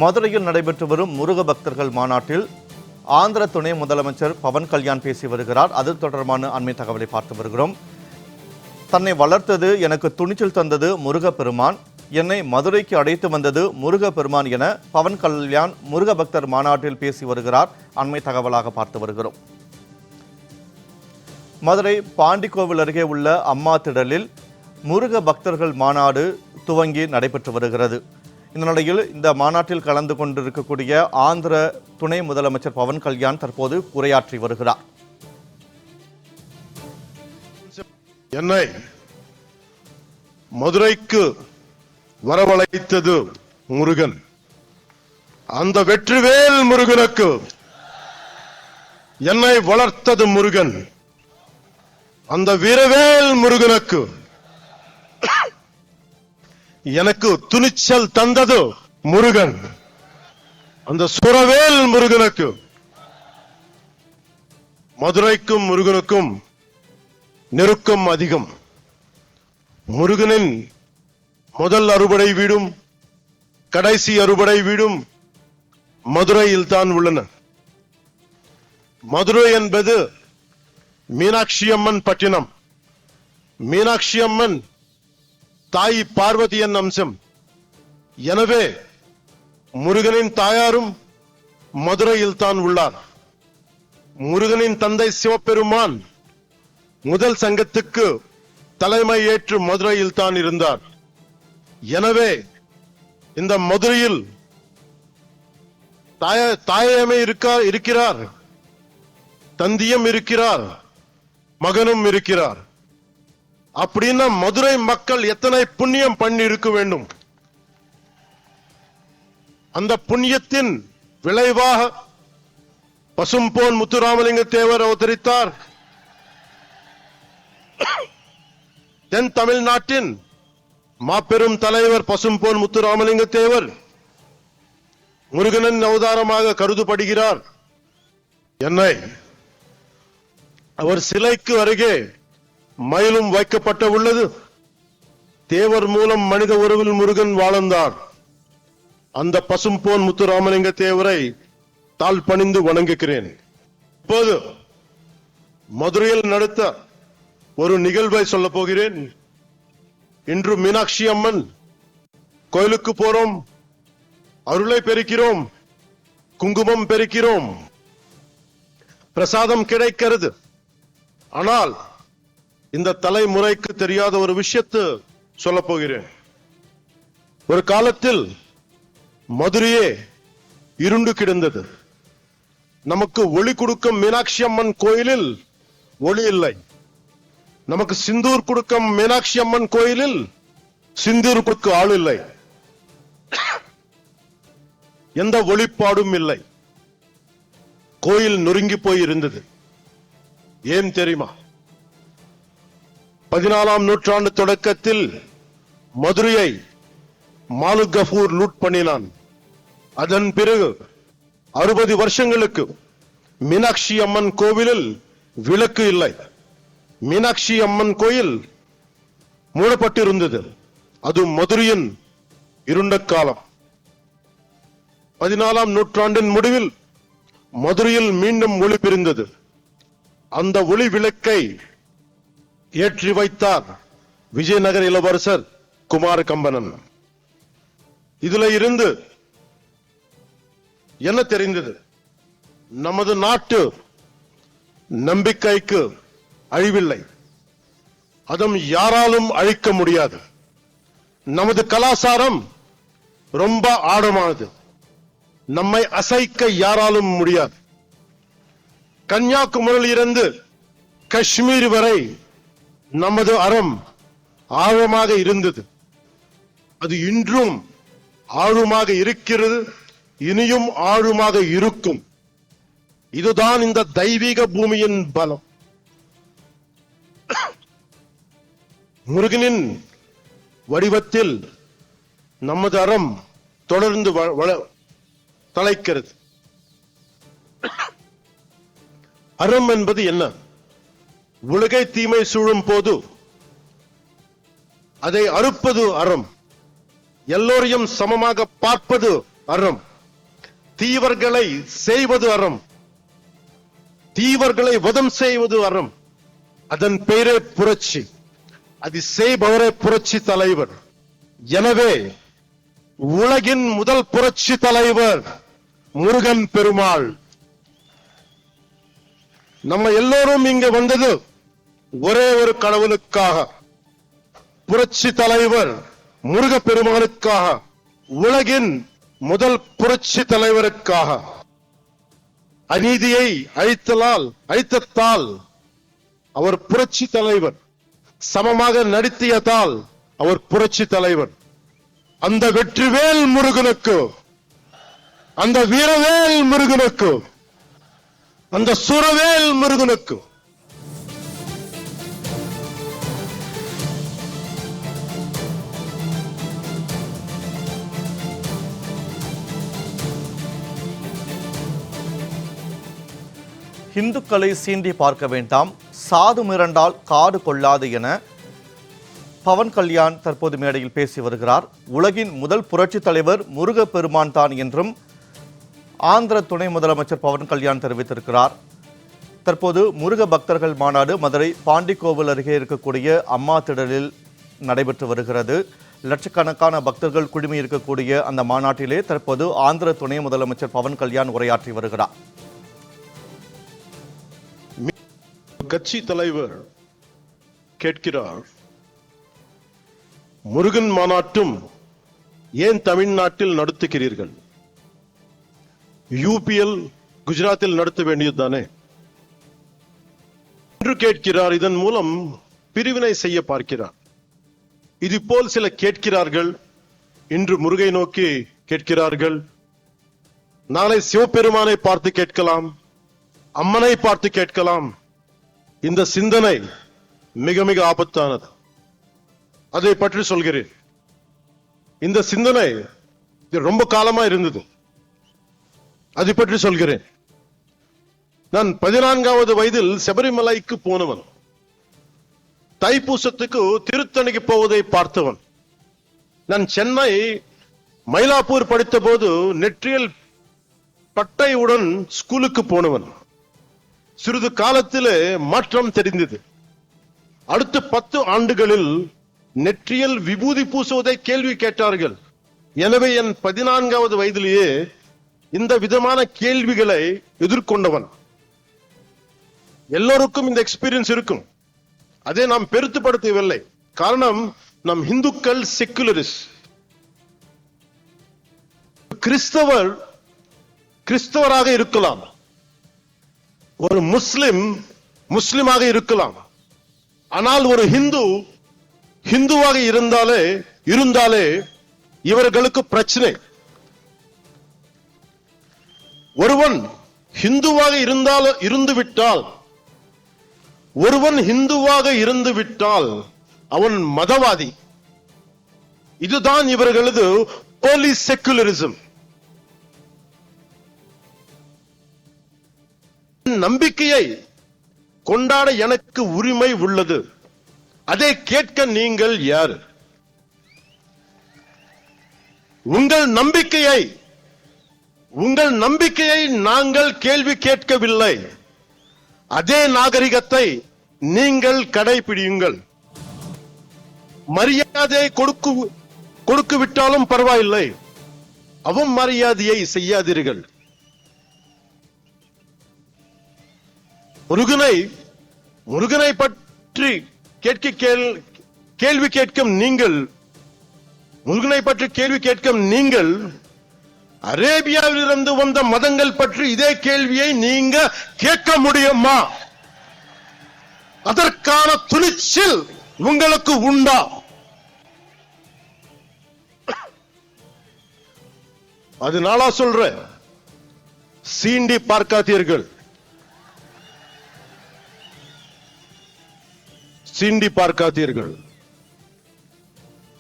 மதுரையில் நடைபெற்று வரும் முருக பக்தர்கள் மாநாட்டில் ஆந்திர துணை முதலமைச்சர் பவன் கல்யாண் பேசி வருகிறார். அது தொடர்பான அண்மை தகவலை பார்த்து வருகிறோம். தன்னை வளர்த்தது, எனக்கு துணிச்சல் தந்தது முருகப்பெருமான், என்னை மதுரைக்கு அழைத்து வந்தது முருகப்பெருமான் என பவன் கல்யாண் முருக பக்தர் மாநாட்டில் பேசி வருகிறார். அண்மை தகவலாக பார்த்து வருகிறோம். மதுரை பாண்டிக்கோவில் அருகே உள்ள அம்மா திடலில் முருக பக்தர்கள் மாநாடு துவங்கி நடைபெற்று வருகிறது. இந்த நிலையில் இந்த மாநாட்டில் கலந்து கொண்டிருக்கக்கூடிய ஆந்திர துணை முதலமைச்சர் பவன் கல்யாண் தற்போது உரையாற்றி வருகிறார். என்னை மதுரைக்கு வரவழைத்தது முருகன். அந்த வெற்றிவேல் முருகனுக்கு. என்னை வளர்த்தது முருகன். அந்த வீரவேல் முருகனுக்கு. எனக்கு துணிச்சல் தந்தது முருகன். அந்த சுரவேல் முருகனுக்கு. மதுரைக்கும் முருகனுக்கும் நெருக்கம் அதிகம். முருகனின் முதல் அறுபடை வீடும் கடைசி அறுபடை வீடும் மதுரையில் தான் உள்ளன. மதுரை என்பது மீனாட்சி அம்மன் பட்டினம். மீனாட்சி அம்மன் தாய் பார்வதியின் அம்சம். எனவே முருகனின் தாயாரும் மதுரையில் தான் உள்ளார். முருகனின் தந்தை சிவபெருமான் முதல் சங்கத்துக்கு தலைமை ஏற்று மதுரையில் தான் இருந்தார். எனவே இந்த மதுரையில் தாயமே இருக்கிறார், தந்தியும் இருக்கிறார், மகனும் இருக்கிறார். அப்படின்னா மதுரை மக்கள் எத்தனை புண்ணியம் பண்ணி இருக்க வேண்டும். அந்த புண்ணியத்தின் விளைவாக பசும்பொன் முத்துராமலிங்க தேவர் அவதரித்தார். தென் தமிழ்நாட்டின் மாபெரும் தலைவர் பசும்பொன் முத்துராமலிங்க தேவர் முருகனின் அவதாரமாக கருதப்படுகிறார். என்னை அவர் சிலைக்கு அருகே மயிலும் வைக்கப்பட்ட உள்ளது. தேவர் மூலம் மனித உறவில் முருகன் வாழ்ந்தார். அந்த பசும்பொன் முத்துராமலிங்க தேவரை தாழ் பணிந்து வணங்குகிறேன். இப்போது மதுரையில் நடத்த ஒரு நிகழ்வை சொல்ல போகிறேன். இன்று மீனாட்சி அம்மன் கோயிலுக்கு போறோம், அருளை பெருக்கிறோம், குங்குமம் பெருக்கிறோம், பிரசாதம் கிடைக்கிறது. ஆனால் இந்த தலைமுறைக்கு தெரியாத ஒரு விஷயத்தை சொல்ல போகிறேன். ஒரு காலத்தில் மதுரையே இருண்டு கிடந்தது. நமக்கு ஒளி கொடுக்கும் மீனாட்சி அம்மன் கோயிலில் ஒளி இல்லை. நமக்கு சிந்தூர் கொடுக்கும் மீனாட்சி அம்மன் கோயிலில் சிந்தூர் கொடுக்க ஆள் இல்லை. எந்த ஒளிப்பாடும் இல்லை. கோயில் நொறுங்கி போய் இருந்தது. ஏன் தெரியுமா? 14ஆம் நூற்றாண்டு தொடக்கத்தில் மதுரையை மாலிக் கஃபூர் லூட் பண்ணினான். அதன் பிறகு 60 வருஷங்களுக்கு மீனாட்சி அம்மன் கோவிலில் விளக்கு இல்லை. மீனாட்சி அம்மன் கோயில் மூடப்பட்டிருந்தது. அது மதுரையின் இருண்ட காலம். 14ஆம் நூற்றாண்டின் முடிவில் மதுரையில் மீண்டும் ஒளி பிரிந்தது. அந்த ஒளி விளக்கை ஏற்றி வைத்தார் விஜயநகர இளவரசர் குமார கம்பனன். இதுல இருந்து என்ன தெரிந்தது? நமது நாட்டு நம்பிக்கைக்கு அழிவில்லை. அதுவும் யாராலும் அழிக்க முடியாது. நமது கலாச்சாரம் ரொம்ப ஆழமானது. நம்மை அசைக்க யாராலும் முடியாது. கன்னியாகுமரியிலிருந்து காஷ்மீர் வரை நமது அறம் ஆழமாக இருந்தது. அது இன்றும் ஆழமாக இருக்கிறது, இனியும் ஆழமாக இருக்கும். இதுதான் இந்த தெய்வீக பூமியின் பலம். முருகனின் வடிவத்தில் நமது அறம் தொடர்ந்து தலைக்கிறது. அறம் என்பது என்ன? உலகை தீமை சூழும் போது அதை அறுப்பது அறம். எல்லோரையும் சமமாக பார்ப்பது அறம். தீவர்களை செய்வது அறம், தீவர்களை வதம் செய்வது அறம். அதன் பெயரே புரட்சி. அது செய்பவரே புரட்சி தலைவர். எனவே உலகின் முதல் புரட்சி தலைவர் முருகன் பெருமாள். நம்ம எல்லோரும் இங்க வந்தது ஒரே ஒரு கடவுளுக்காக, புரட்சி தலைவர் முருக பெருமானுக்காக, உலகின் முதல் புரட்சி தலைவருக்காக. அநீதியை அழித்ததால் அவர் புரட்சி தலைவர், சமமாக நடத்தியதால் அவர் புரட்சி தலைவர். அந்த வெற்றிவேல் முருகனுக்கு, அந்த வீரவேல் முருகனுக்கு, அந்த சுரவேல் முருகனுக்கு இந்துக்களை சீண்டி பார்க்க வேண்டாம், சாது மிரண்டால் காடு கொள்ளாது என பவன் கல்யாண் தற்போது மேடையில் பேசி வருகிறார். உலகின் முதல் புரட்சி தலைவர் முருகப்பெருமான் தான் என்றும் ஆந்திர துணை முதலமைச்சர் பவன் கல்யாண் தெரிவித்திருக்கிறார். தற்போது முருக பக்தர்கள் மாநாடு மதுரை பாண்டிக்கோவில் அருகே இருக்கக்கூடிய அம்மா திடலில் நடைபெற்று வருகிறது. லட்சக்கணக்கான பக்தர்கள் குழுமி இருக்கக்கூடிய அந்த மாநாட்டிலே தற்போது ஆந்திர துணை முதலமைச்சர் பவன் கல்யாண் உரையாற்றி வருகிறார். கட்சி தலைவர் கேட்கிறார், முருகன் மாநாட்டும் ஏன் தமிழ்நாட்டில் நடத்துகிறீர்கள்? யூபிஎல் குஜராத்தில் நடத்த வேண்டியதுதானே என்று கேட்கிறார். இதன் மூலம் பிரிவினை செய்ய பார்க்கிறார். இது போல் சில கேட்கிறார்கள். இன்று முருகை நோக்கி கேட்கிறார்கள், நாளை சிவபெருமானை பார்த்து கேட்கலாம், அம்மனை பார்த்து கேட்கலாம். இந்த சிந்தனை மிக மிக ஆபத்தானது. அதை பற்றி சொல்கிறேன். இந்த சிந்தனை ரொம்ப காலமா இருந்தது. அதை பற்றி சொல்கிறேன். நான் 14வது வயதில் சபரிமலைக்கு போனவன். தைப்பூசத்துக்கு திருத்தணிக்கு போவதை பார்த்தவன். நான் சென்னை மயிலாப்பூர் படித்த போது நெற்றியல் பட்டையுடன் ஸ்கூலுக்கு போனவன். சிறிது காலத்திலே மாற்றம் தெரிந்தது. அடுத்த 10 ஆண்டுகளில் நெற்றியல் விபூதி பூசுவதை கேள்வி கேட்டார்கள். எனவே என் 14வது வயதிலேயே இந்த விதமான கேள்விகளை எதிர்கொண்டவன். எல்லோருக்கும் இந்த எக்ஸ்பீரியன்ஸ் இருக்கும். அதை நாம் பெருத்துப்படுத்தவில்லை. காரணம், நம் இந்துக்கள் செக்குலரிஸ்ட். கிறிஸ்தவராக இருக்கலாம், ஒரு முஸ்லிமாக இருக்கலாம். ஆனால் ஒரு ஹிந்துவாக இருந்தாலே இவர்களுக்கு பிரச்சனை. ஒருவன் ஹிந்துவாக இருந்துவிட்டால் அவன் மதவாதி. இதுதான் இவர்களது போலி செக்குலரிசம். நம்பிக்கையை கொண்டாட எனக்கு உரிமை உள்ளது. அதை கேட்க நீங்கள் யார்? உங்கள் நம்பிக்கையை நாங்கள் கேள்வி கேட்கவில்லை. அதே நாகரிகத்தை நீங்கள் கடைபிடியுங்கள். மரியாதை கொடுக்கு விட்டாலும் பரவாயில்லை, அவமரியாதையை செய்யாதீர்கள். முருகனை பற்றி கேள்வி கேட்கும் நீங்கள் அரேபியாவில் இருந்து வந்த மதங்கள் பற்றி இதே கேள்வியை நீங்க கேட்க முடியுமா? அதற்கான துணிச்சல் உங்களுக்கு உண்டா? அதனால சொல்றேன், சீண்டி பார்க்காதீர்கள்.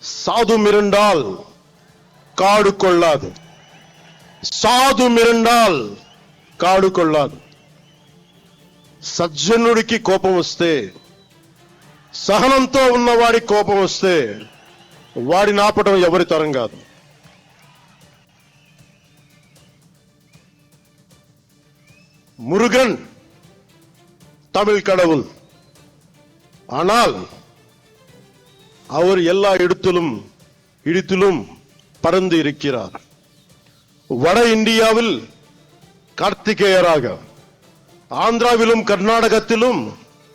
சாது மிரண்டால் காடு கொள்ளாது. సజ్జనుడికి కోపం వస్తే, సహనంతో ఉన్నవాడి కోపం వస్తే వాడిని ఆపడం ఎవరి తరం కాదు. முருகன் தமிழ் கடவுள். ஆனால் அவர் எல்லா இடத்திலும் பறந்து இருக்கிறார். வட இந்தியாவில் கார்த்திகேயராக, ஆந்திராவிலும் கர்நாடகத்திலும்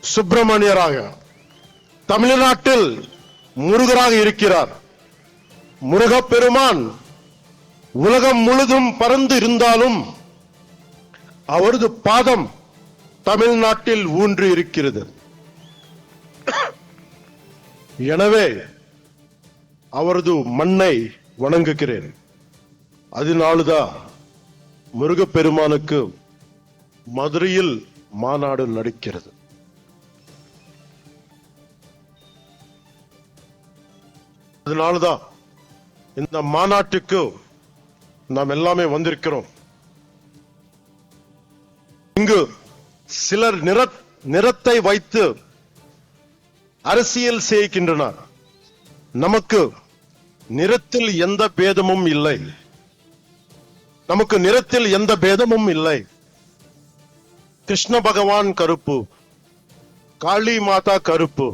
சுப்பிரமணியராக, தமிழ்நாட்டில் முருகராக இருக்கிறார். முருகப்பெருமான் உலகம் முழுதும் பறந்து இருந்தாலும் அவரது பாதம் தமிழ்நாட்டில் ஊன்றி இருக்கிறது. எனவே அவரது மண்ணை வணங்குகிறேன். அதனால்தான் முருகப்பெருமானுக்கு மதுரையில் மாநாடு நடக்கிறது. அதனால்தான் இந்த மாநாட்டுக்கு நாம் எல்லாமே வந்திருக்கிறோம். இங்கு சிலர் நிறத்தை வைத்து அரசியல் செய்கின்றனர். நமக்கு நிறத்தில் எந்த பேதமும் இல்லை. நமக்கு நிறத்தில் எந்த பேதமும் இல்லை. கிருஷ்ண பகவான் கருப்பு, காளி மாதா கருப்பு.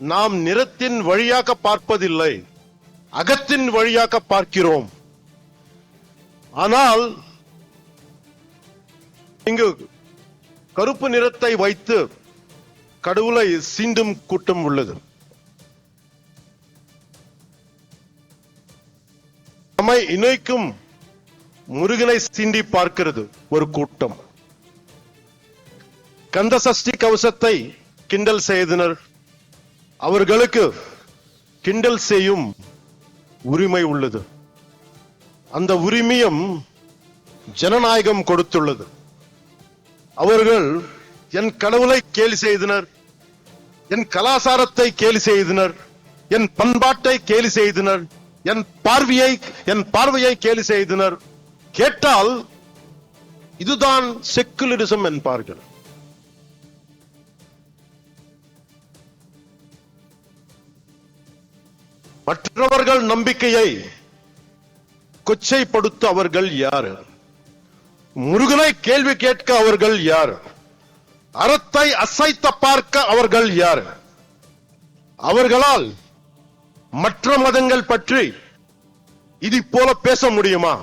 நாம் நிறத்தின் வழியாக பார்ப்பதில்லை, அகத்தின் வழியாக பார்க்கிறோம். ஆனால் இங்கு கருப்பு நிறத்தை வைத்து கடவுளை சீண்டும் கூட்டம் உள்ளது. நம்மை இணைக்கும் முருகனை சீண்டி பார்க்கிறது ஒரு கூட்டம். கந்த சஷ்டி கவசத்தை கிண்டல் செய்தனர். அவர்களுக்கு கிண்டல் செய்யும் உரிமை உள்ளது. அந்த உரிமையும் ஜனநாயகம் கொடுத்துள்ளது. அவர்கள் என் கடவுளை கேலி செய்தனர், என் கலாச்சாரத்தை கேலி செய்தனர், என் பண்பாட்டை கேலி செய்தனர், என் பார்வையை கேலி செய்தனர். கேட்டால் இதுதான் செக்குலரிசம் என்பார்கள். மற்றவர்கள் நம்பிக்கையை கொச்சைப்படுத்த அவர்கள் யார்? முருகனை கேள்வி கேட்க அவர்கள் யார்? அறத்தை அசைத்த பார்க்க அவர்கள் யார்? அவர்களால் மற்ற மதங்கள் பற்றி இது போல பேச முடியுமா?